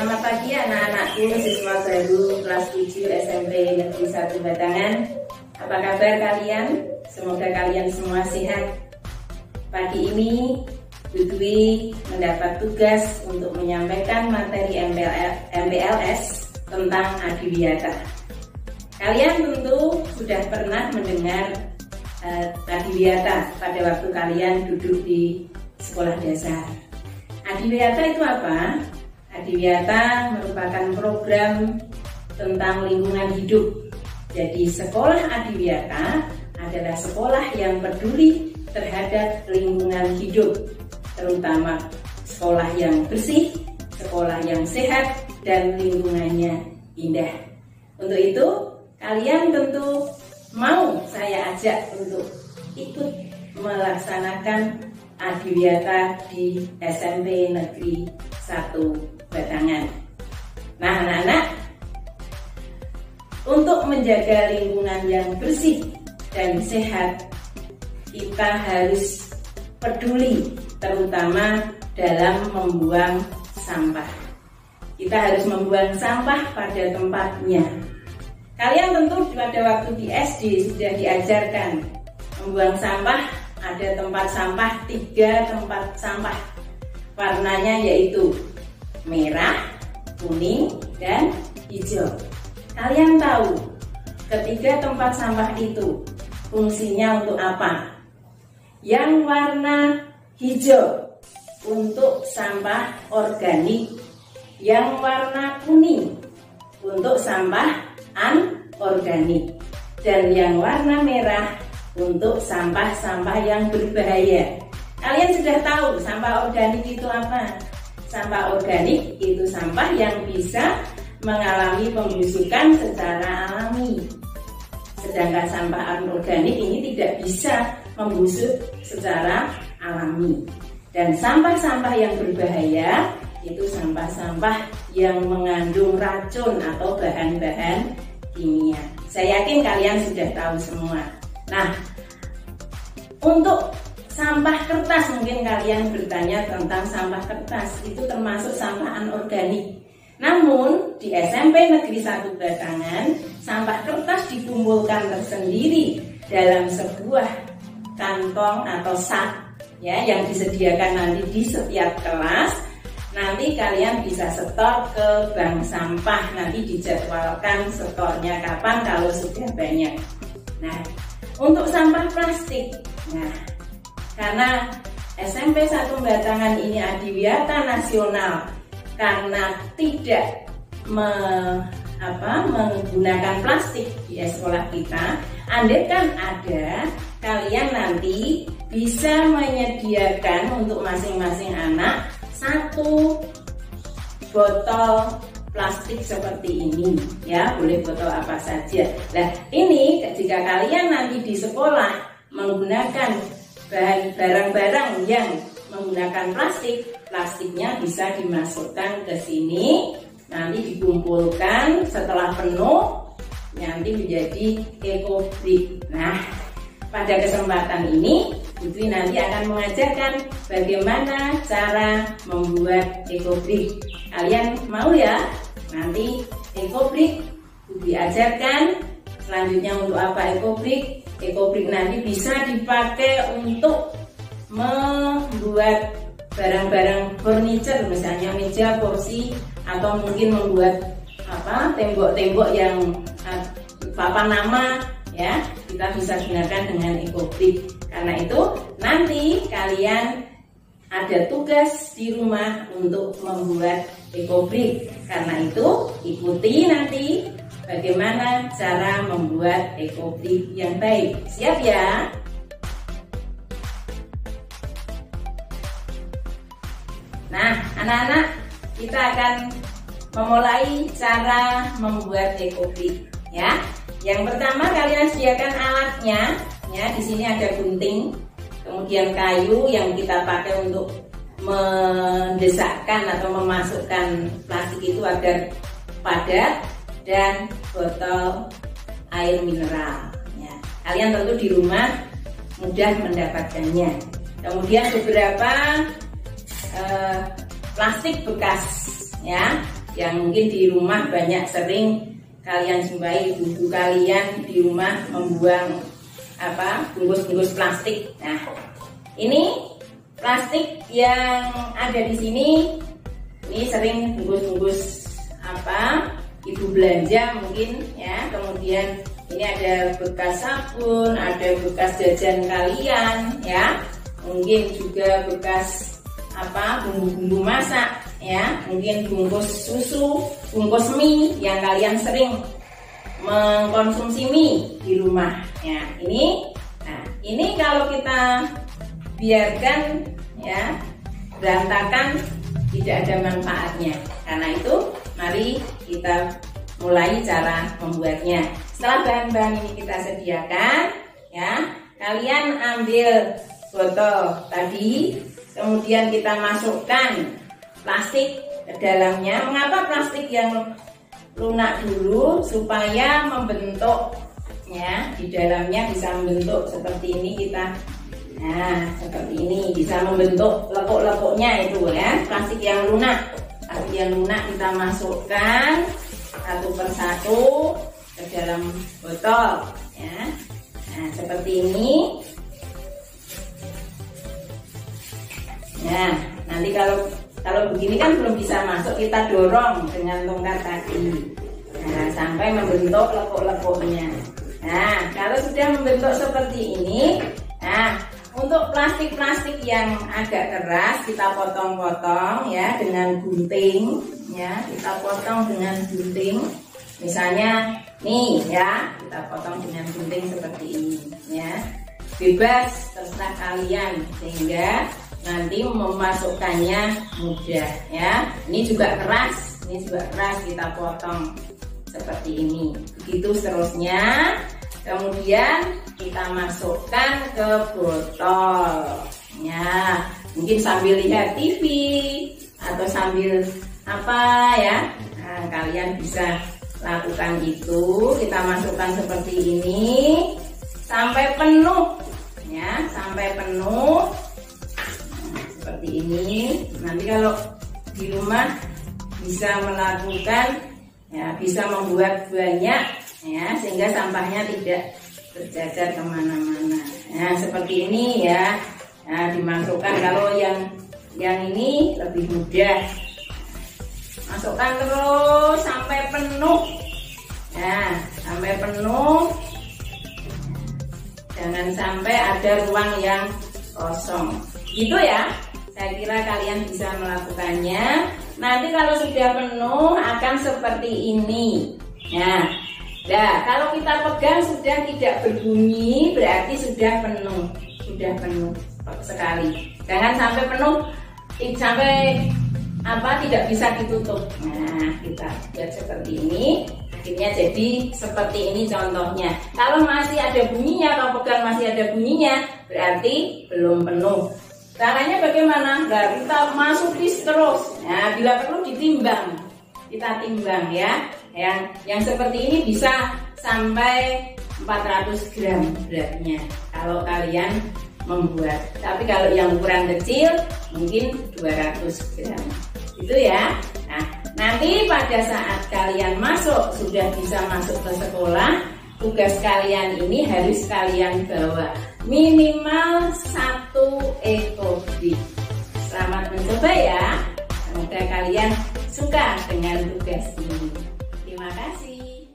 Selamat pagi anak-anakku, siswa baru kelas 7 SMP Negeri 1 Batangan. Apa kabar kalian? Semoga kalian semua sehat. Pagi ini Bu Dwi mendapat tugas untuk menyampaikan materi MPLS tentang adiwiyata. Kalian tentu sudah pernah mendengar adiwiyata pada waktu kalian duduk di sekolah dasar. Adiwiyata itu apa? Adiwiyata merupakan program tentang lingkungan hidup. Jadi sekolah adiwiyata adalah sekolah yang peduli terhadap lingkungan hidup, terutama sekolah yang bersih, sekolah yang sehat, dan lingkungannya indah. Untuk itu, kalian tentu mau saya ajak untuk ikut melaksanakan adiwiyata di SMP Negeri 1 Batangan. Nah, anak-anak, untuk menjaga lingkungan yang bersih dan sehat, kita harus peduli terutama dalam membuang sampah. Kita harus membuang sampah pada tempatnya. Kalian tentu pada waktu di SD sudah diajarkan membuang sampah. Ada tempat sampah, 3 tempat sampah. Warnanya yaitu merah, kuning, dan hijau. Kalian tahu ketiga tempat sampah itu fungsinya untuk apa? Yang warna hijau untuk sampah organik, yang warna kuning untuk sampah anorganik, dan yang warna merah untuk sampah-sampah yang berbahaya. Kalian sudah tahu sampah organik itu apa? Sampah organik itu sampah yang bisa mengalami pembusukan secara alami. Sedangkan sampah anorganik ini tidak bisa membusuk secara alami. Dan sampah-sampah yang berbahaya itu sampah-sampah yang mengandung racun atau bahan-bahan kimia. Saya yakin kalian sudah tahu semua. Nah, untuk sampah kertas, mungkin kalian bertanya tentang sampah kertas, itu termasuk sampah anorganik. Namun di SMP Negeri 1 Batangan, sampah kertas dikumpulkan tersendiri dalam sebuah kantong atau sak ya, yang disediakan nanti di setiap kelas. Nanti kalian bisa setor ke bank sampah, nanti dijadwalkan setornya kapan kalau sudah banyak. Nah, untuk sampah plastik, nah, karena SMP 1 Batangan ini adiwiyata nasional, karena tidak menggunakan plastik di sekolah kita, andaikan ada, kalian nanti bisa menyediakan untuk masing-masing anak 1 botol plastik seperti ini ya, boleh botol apa saja. Nah, ini jika kalian nanti di sekolah menggunakan barang-barang yang menggunakan plastik, plastiknya bisa dimasukkan ke sini, nanti dikumpulkan, setelah penuh nanti menjadi ekobrik. Nah, pada kesempatan ini Putri nanti akan mengajarkan bagaimana cara membuat ekobrik. Kalian mau ya? Nanti ekobrik diajarkan. Selanjutnya untuk apa ekobrik? Ekobrik nanti bisa dipakai untuk membuat barang-barang furniture, misalnya meja, kursi, atau mungkin membuat tembok-tembok yang papan nama ya, kita bisa gunakan dengan ekobrik. Karena itu nanti kalian ada tugas di rumah untuk membuat ekobrik. Karena itu ikuti nanti bagaimana cara membuat ekobrik yang baik. Siap ya? Nah, anak-anak, kita akan memulai cara membuat ekobrik ya. Yang pertama, kalian sediakan alatnya ya. Di sini ada gunting, kemudian kayu yang kita pakai untuk mendesakkan atau memasukkan plastik itu agar padat, dan botol air mineral ya. Kalian tentu di rumah mudah mendapatkannya. Kemudian beberapa plastik bekas ya, yang mungkin di rumah banyak sering kalian jumpai ibu-ibu kalian di rumah membuang bungkus-bungkus plastik. Nah, ini plastik yang ada di sini, ini sering bungkus-bungkus ibu belanja mungkin ya. Kemudian ini ada bekas sabun, ada bekas jajan kalian ya, mungkin juga bekas bumbu-bumbu masak ya, mungkin bungkus susu, bungkus mie yang kalian sering mengkonsumsi mie di rumah ya. Ini kalau kita biarkan ya berantakan, tidak ada manfaatnya. Karena itu mari kita mulai cara membuatnya. Setelah bahan-bahan ini kita sediakan ya, kalian ambil botol tadi, kemudian kita masukkan plastik ke dalamnya. Mengapa plastik yang lunak dulu? Supaya membentuk ya, di dalamnya bisa membentuk seperti ini kita. Nah, seperti ini bisa membentuk lekuk-lekuknya itu ya, plastik yang lunak. Plastik yang lunak kita masukkan satu persatu ke dalam botol ya. Nah, seperti ini. Nah, nanti kalau begini kan belum bisa masuk, kita dorong dengan tongkat tadi. Nah, sampai membentuk lekuk-lekuknya. Nah, kalau sudah membentuk seperti ini, nah, untuk plastik-plastik yang agak keras kita potong-potong ya dengan gunting ya, kita potong dengan gunting. Misalnya nih ya, kita potong dengan gunting seperti ini ya. Bebas, terserah kalian, sehingga nanti memasukkannya mudah ya. Ini juga keras, kita potong seperti ini. Begitu seterusnya. Kemudian kita masukkan ke botol ya. Mungkin sambil lihat TV atau sambil ya. Nah, kalian bisa lakukan itu. Kita masukkan seperti ini sampai penuh ya, sampai penuh. Nah, seperti ini. Nanti kalau di rumah bisa melakukan ya, bisa membuat banyak ya, sehingga sampahnya tidak terjajar kemana-mana. Nah, seperti ini ya. Nah, dimasukkan. Kalau yang ini lebih mudah. Masukkan terus sampai penuh. Nah, sampai penuh. Jangan sampai ada ruang yang kosong. Gitu ya. Saya kira kalian bisa melakukannya. Nanti kalau sudah penuh akan seperti ini. Nah, kalau kita pegang sudah tidak berbunyi, berarti sudah penuh sekali. Jangan sampai penuh, sampai tidak bisa ditutup. Nah, kita buat seperti ini, akhirnya jadi seperti ini contohnya. Kalau masih ada bunyinya, kalau pegang masih ada bunyinya, berarti belum penuh. Caranya bagaimana? Nah, kita masukin terus. Nah, bila perlu ditimbang, kita timbang ya. Yang seperti ini bisa sampai 400 gram beratnya kalau kalian membuat. Tapi kalau yang ukuran kecil mungkin 200 gram. Gitu ya. Nah, nanti pada saat kalian sudah bisa masuk ke sekolah, tugas kalian ini harus kalian bawa minimal 1 ekobrik. Selamat mencoba ya. Semoga kalian suka dengan tugas ini. Terima kasih.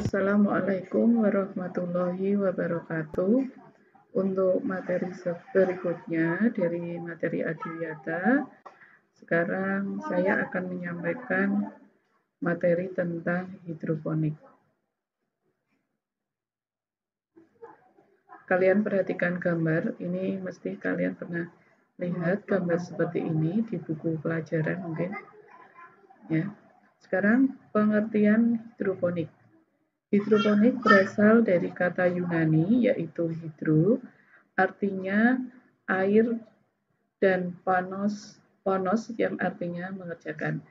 Assalamualaikum warahmatullahi wabarakatuh. Untuk materi berikutnya dari materi Adiwiyata, sekarang saya akan menyampaikan materi tentang hidroponik. Kalian perhatikan gambar, ini mesti kalian pernah lihat gambar seperti ini di buku pelajaran mungkin. Ya. Sekarang pengertian hidroponik. Hidroponik berasal dari kata Yunani yaitu hidro, artinya air, dan ponos yang artinya mengerjakan.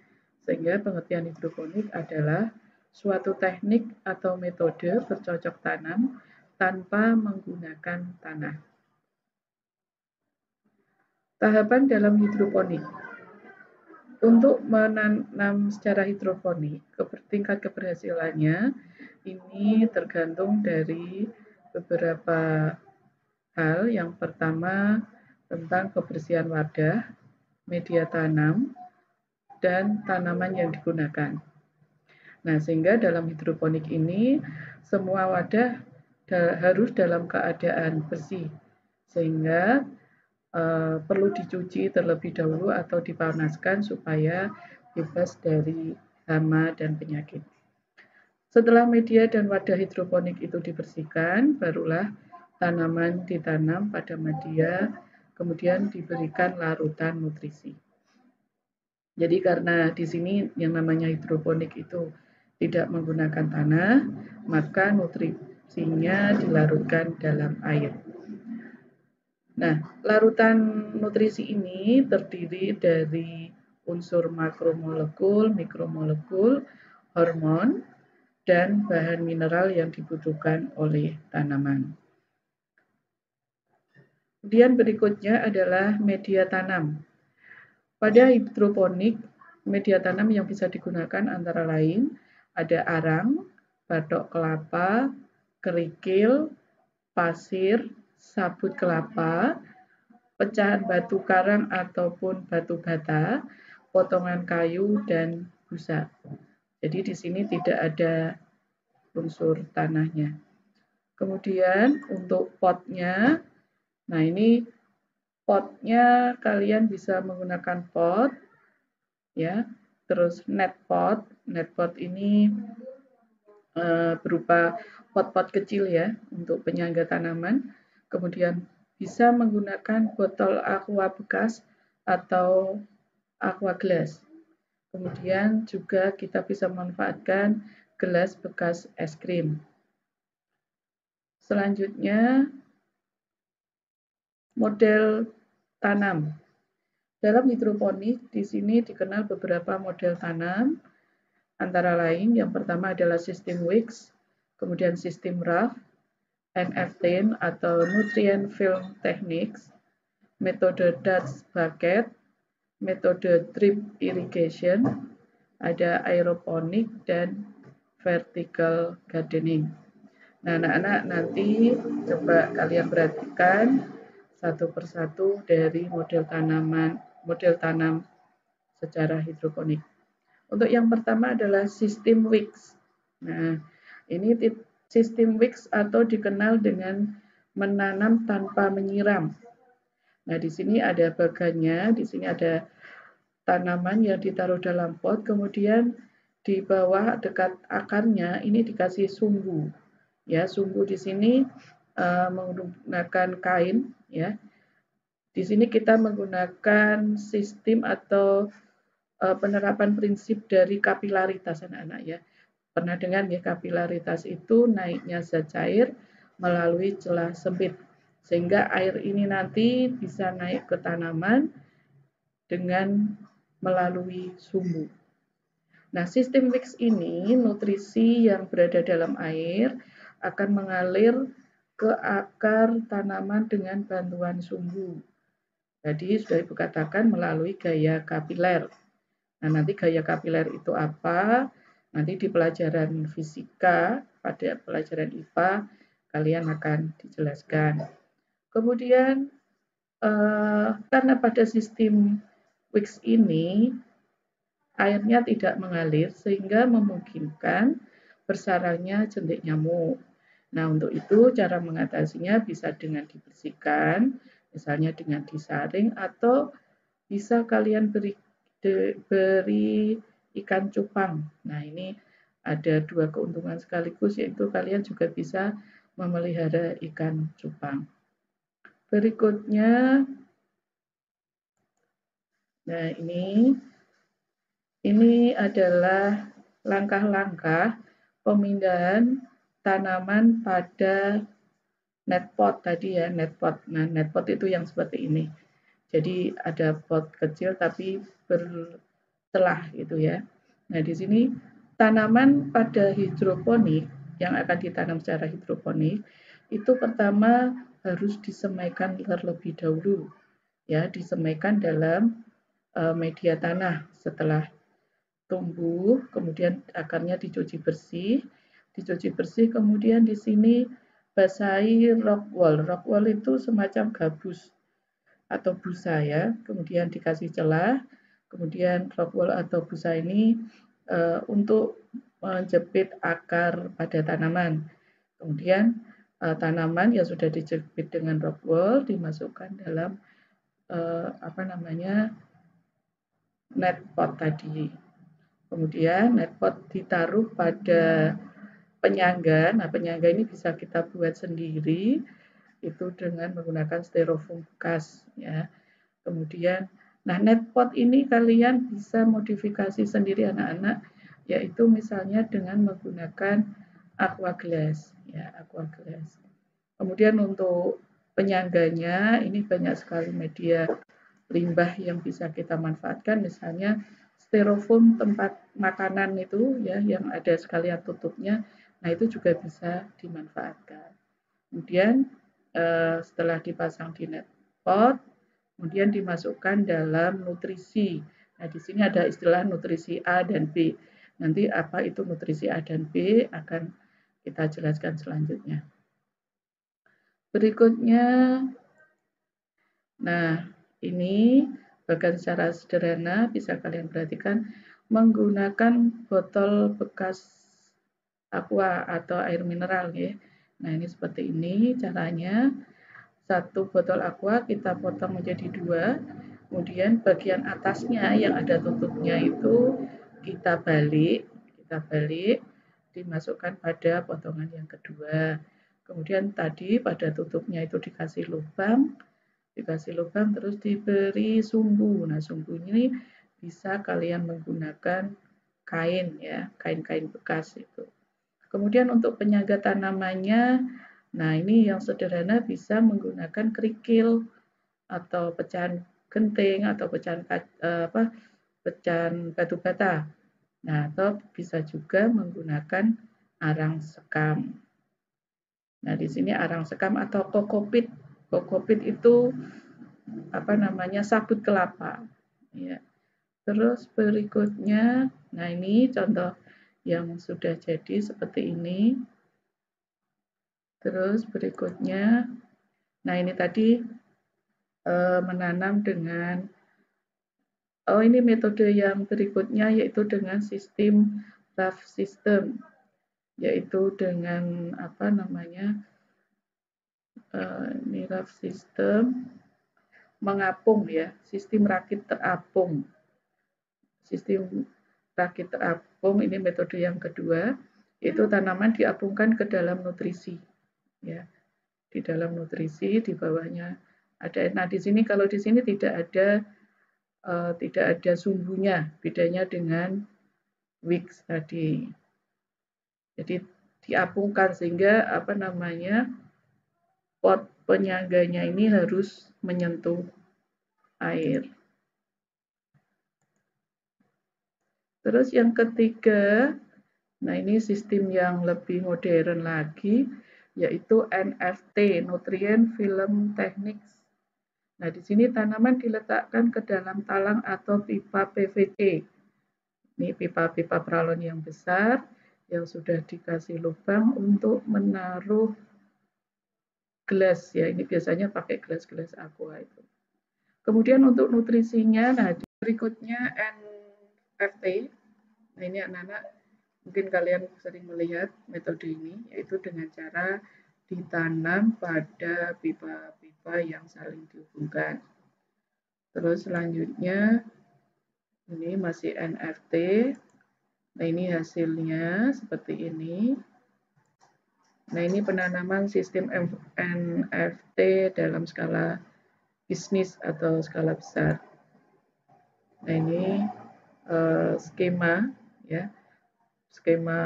Sehingga pengertian hidroponik adalah suatu teknik atau metode bercocok tanam tanpa menggunakan tanah. Tahapan dalam hidroponik. Untuk menanam secara hidroponik, tingkat keberhasilannya ini tergantung dari beberapa hal. Yang pertama tentang kebersihan wadah, media tanam, dan tanaman yang digunakan. Nah, sehingga dalam hidroponik ini semua wadah harus dalam keadaan bersih, sehingga perlu dicuci terlebih dahulu atau dipanaskan supaya bebas dari hama dan penyakit. Setelah media dan wadah hidroponik itu dibersihkan, barulah tanaman ditanam pada media, kemudian diberikan larutan nutrisi. Jadi karena di sini yang namanya hidroponik itu tidak menggunakan tanah, maka nutrisinya dilarutkan dalam air. Nah, larutan nutrisi ini terdiri dari unsur makromolekul, mikromolekul, hormon, dan bahan mineral yang dibutuhkan oleh tanaman. Kemudian berikutnya adalah media tanam. Pada hidroponik, media tanam yang bisa digunakan antara lain ada arang, batok kelapa, kerikil, pasir, sabut kelapa, pecahan batu karang ataupun batu bata, potongan kayu, dan busa. Jadi di sini tidak ada unsur tanahnya. Kemudian untuk potnya, nah ini potnya kalian bisa menggunakan pot, ya. Terus net pot ini berupa pot-pot kecil ya untuk penyangga tanaman. Kemudian bisa menggunakan botol aqua bekas atau aqua gelas. Kemudian juga kita bisa memanfaatkan gelas bekas es krim. Selanjutnya, model tanam. Dalam hidroponik di sini dikenal beberapa model tanam, antara lain yang pertama adalah sistem Wicks, kemudian sistem Raff, NF10 atau Nutrient Film Techniques, metode Dutch Bucket, metode drip irrigation, ada aeroponik dan vertical gardening. Nah, anak-anak nanti coba kalian perhatikan satu persatu dari model tanam secara hidroponik. Untuk yang pertama adalah sistem Wicks. Nah, ini sistem Wicks atau dikenal dengan menanam tanpa menyiram. Nah, di sini ada bagannya, di sini ada tanaman yang ditaruh dalam pot, kemudian di bawah dekat akarnya ini dikasih sumbu. Ya, sumbu di sini menggunakan kain, ya. Di sini kita menggunakan sistem atau penerapan prinsip dari kapilaritas anak-anak ya. Pernah dengar ya, kapilaritas itu naiknya zat cair melalui celah sempit. Sehingga air ini nanti bisa naik ke tanaman dengan melalui sumbu. Nah, sistem Wicks ini, nutrisi yang berada dalam air akan mengalir ke akar tanaman dengan bantuan sumbu. Jadi sudah Ibu katakan melalui gaya kapiler. Nah, nanti gaya kapiler itu apa? Nanti di pelajaran fisika, pada pelajaran IPA, kalian akan dijelaskan. Kemudian, karena pada sistem Wicks ini, airnya tidak mengalir sehingga memungkinkan bersarangnya jentik nyamuk. Nah, untuk itu cara mengatasinya bisa dengan dibersihkan, misalnya dengan disaring atau bisa kalian beri ikan cupang. Nah, ini ada dua keuntungan sekaligus, yaitu kalian juga bisa memelihara ikan cupang. Berikutnya, nah ini adalah langkah-langkah pemindahan tanaman pada net pot tadi ya, net pot. Nah, net pot itu yang seperti ini. Jadi ada pot kecil tapi bercelah gitu ya. Nah, di sini tanaman pada hidroponik yang akan ditanam secara hidroponik itu pertama harus disemaikan terlebih dahulu, ya, disemaikan dalam media tanah. Setelah tumbuh, kemudian akarnya dicuci bersih, kemudian di sini basahi rock wool. Rock wool itu semacam gabus atau busa, ya, kemudian dikasih celah, kemudian rock wool atau busa ini untuk menjepit akar pada tanaman. Kemudian tanaman yang sudah dijepit dengan rock wool dimasukkan dalam net pot tadi. Kemudian net pot ditaruh pada penyangga. Nah, penyangga ini bisa kita buat sendiri itu dengan menggunakan styrofoam bekas, ya. Kemudian, nah, net pot ini kalian bisa modifikasi sendiri anak-anak, yaitu misalnya dengan menggunakan aqua glass, ya, aqua glass. Kemudian untuk penyangganya ini banyak sekali media limbah yang bisa kita manfaatkan, misalnya styrofoam tempat makanan itu, ya, yang ada sekalian tutupnya. Nah, itu juga bisa dimanfaatkan. Kemudian setelah dipasang di net pot, kemudian dimasukkan dalam nutrisi. Nah, di sini ada istilah nutrisi A dan B. Nanti apa itu nutrisi A dan B akan kita jelaskan selanjutnya. Berikutnya, nah, ini bahkan secara sederhana bisa kalian perhatikan menggunakan botol bekas aqua atau air mineral, ya. Nah, ini seperti ini caranya. Satu botol aqua kita potong menjadi 2, kemudian bagian atasnya yang ada tutupnya itu kita balik, dimasukkan pada potongan yang kedua. Kemudian tadi pada tutupnya itu dikasih lubang terus diberi sumbu. Nah, sumbu ini bisa kalian menggunakan kain, ya, kain-kain bekas itu. Kemudian untuk penyangga tanamannya, nah, ini yang sederhana bisa menggunakan kerikil atau pecahan genting atau pecahan batu bata. Nah, atau bisa juga menggunakan arang sekam. Nah, di sini arang sekam atau kokopit. Kokopit itu sabut kelapa, ya. Terus berikutnya, nah, ini contoh yang sudah jadi seperti ini. Terus berikutnya, nah, ini tadi menanam dengan, ini metode yang berikutnya yaitu dengan sistem raft system, yaitu dengan ini raft system mengapung, ya, sistem rakit terapung. Sistem rakit terapung ini metode yang kedua, yaitu tanaman diapungkan ke dalam nutrisi, ya. Di dalam nutrisi di bawahnya ada. Nah, di sini kalau di sini tidak ada sumbunya, bedanya dengan wicks tadi. Jadi diapungkan sehingga pot penyangganya ini harus menyentuh air. Terus yang ketiga, nah, ini sistem yang lebih modern lagi, yaitu NFT, Nutrient Film Techniques. Nah, di sini tanaman diletakkan ke dalam talang atau pipa PVC. Ini pipa-pipa pralon yang besar yang sudah dikasih lubang untuk menaruh gelas, ya. Ini biasanya pakai gelas-gelas aqua itu. Kemudian untuk nutrisinya, nah, berikutnya NFT. Nah, ini anak-anak mungkin kalian sering melihat metode ini, yaitu dengan cara ditanam pada pipa-pipa yang saling dihubungkan. Terus selanjutnya ini masih NFT. Nah, ini hasilnya seperti ini. Nah, ini penanaman sistem NFT dalam skala bisnis atau skala besar. Nah, ini skema, ya, skema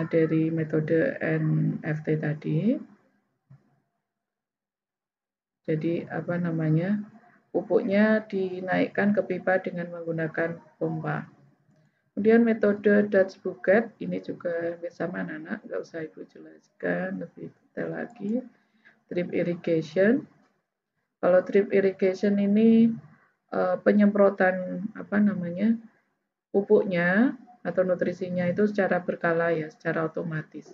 dari metode NFT tadi. Jadi pupuknya dinaikkan ke pipa dengan menggunakan pompa. Kemudian metode Dutch bucket ini juga sama anak-anak, nggak usah Ibu jelaskan lebih detail lagi. Drip irrigation. Kalau drip irrigation ini penyemprotan pupuknya atau nutrisinya itu secara berkala ya, secara otomatis.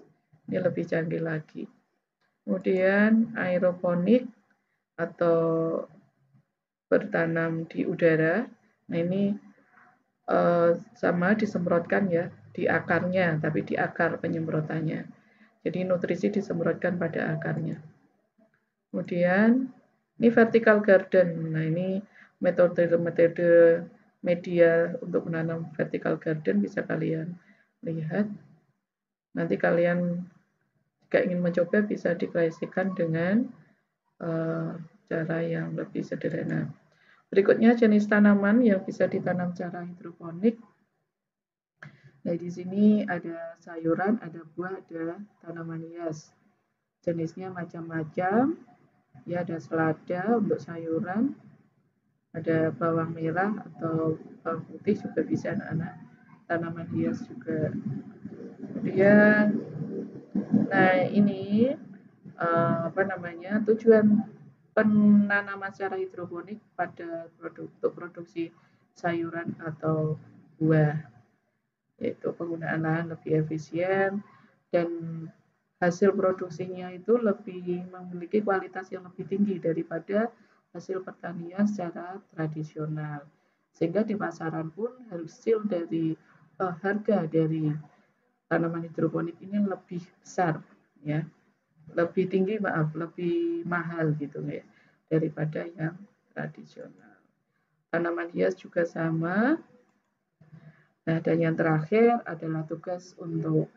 Ini lebih canggih lagi. Kemudian aeroponik atau bertanam di udara. Nah ini sama disemprotkan ya di akarnya, tapi di akar penyemprotannya. Jadi nutrisi disemprotkan pada akarnya. Kemudian ini vertical garden. Nah ini metode media untuk menanam vertical garden bisa kalian lihat. Nanti kalian jika ingin mencoba bisa dikreasikan dengan cara yang lebih sederhana. Berikutnya jenis tanaman yang bisa ditanam secara hidroponik. Nah, di sini ada sayuran, ada buah, ada tanaman hias. Jenisnya macam-macam. Ya, ada selada untuk sayuran, ada bawang merah atau bawang putih juga bisa anak-anak. Tanaman hias juga. Kemudian, nah ini tujuan penanaman secara hidroponik pada untuk produksi sayuran atau buah, yaitu penggunaan lahan lebih efisien dan hasil produksinya itu lebih memiliki kualitas yang lebih tinggi daripada hasil pertanian secara tradisional, sehingga di pasaran pun harga dari tanaman hidroponik ini lebih besar ya, lebih tinggi lebih mahal gitu ya daripada yang tradisional. Tanaman hias juga sama. Nah, dan yang terakhir adalah tugas untuk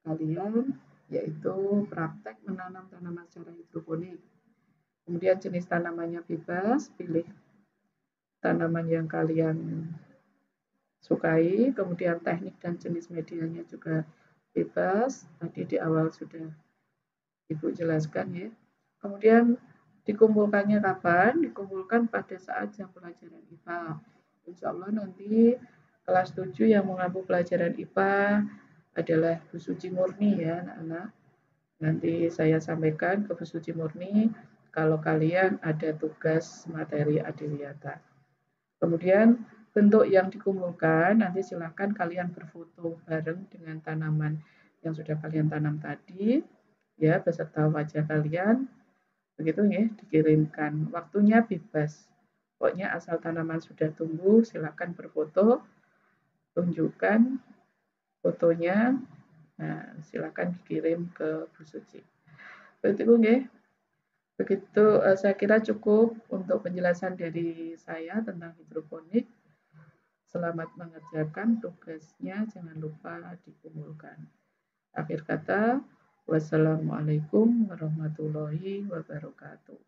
kalian, yaitu praktek menanam tanaman secara hidroponik. Kemudian jenis tanamannya bebas, pilih tanaman yang kalian sukai, kemudian teknik dan jenis medianya juga bebas. Tadi di awal sudah Ibu jelaskan ya. Kemudian dikumpulkannya kapan? Dikumpulkan pada saat jam pelajaran IPA. Insya Allah nanti kelas 7 yang mengampu pelajaran IPA adalah Bu Suci Murni ya anak-anak. Nanti saya sampaikan ke Bu Suci Murni kalau kalian ada tugas materi adiwiyata. Kemudian bentuk yang dikumpulkan nanti silakan kalian berfoto bareng dengan tanaman yang sudah kalian tanam tadi ya beserta wajah kalian, begitu ya, dikirimkan. Waktunya bebas, pokoknya asal tanaman sudah tumbuh silakan berfoto, tunjukkan fotonya, nah silakan dikirim ke Bu Suci. Begitu ya. Begitu saya kira cukup untuk penjelasan dari saya tentang hidroponik. Selamat mengerjakan tugasnya, jangan lupa dikumpulkan. Akhir kata, wassalamualaikum warahmatullahi wabarakatuh.